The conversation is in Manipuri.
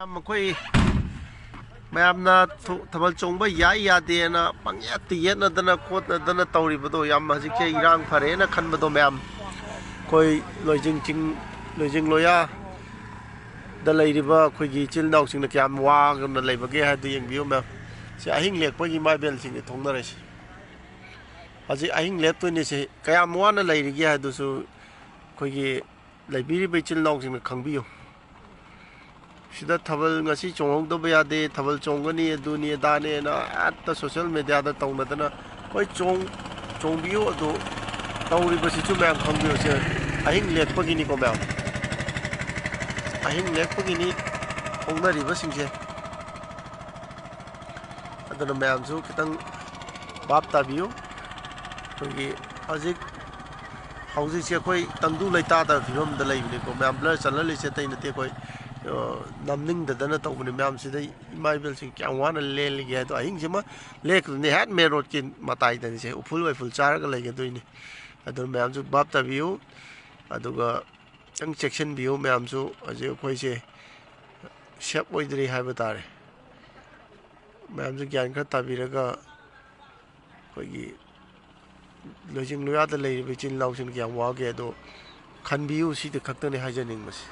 मखोई मैमना थबल चोंबा याई यादेना पंगयात येनदना खोतनदना तौरिबदो याम हजिके इरांग फरेना खनबदो मैम कोई लोइजिंग लोया द लैरिबा खोगी चिल नाउसिंग क्याम वागना लैबगे हादु यंगबियो मैम से अहिंग लेकपगी माइबेल सिंग थोंगनरेस हजि अहिंग लेक्तोनि से कयाम वाना लैरिगे हादुसु खोगी लैबिरिबे चिल नाउसिंग खंगबियो सिदा Thabal ngasi chonghongdaba yade Thabal चोंगनी दुनी दाने ना एट सोशल मीडिया दा तौनदना कोई चोंबियो अदो तौरिबसिचु मैम खंबियो से अहिंग लेकपगिनी को मैम अहिंग लेकपगिनी होंगनरिबसिंगसे अदना मैम सु खितंग बाप ताबियो कोई हजिक हौजिक से कोई तंदु लैता दा फिरम द लैबने को मैम ब्लर चलले से तै नते कोई नमनिंग ददना तौबने मैम सिदे इमाइबल सिंग क्या वाना लेलिगे तो अहिंग सिमा लेकने हैट मे रोड के मताई दनि से उफुल वैफुल चारगा लैगे दोइने अदु मैम सु बाप ताबियो अदुगा चंग सेक्शन बियो मैम सु अजे कोई से शेप ओइद्री हाइबा तारे मैम सु ज्ञान खर ताबिरगा कोई लोजिंग लोया द लैरिबे चिन लाउसिन क्या वागे दो खनबियो सिदे खक्तने हाइजनिंग मसे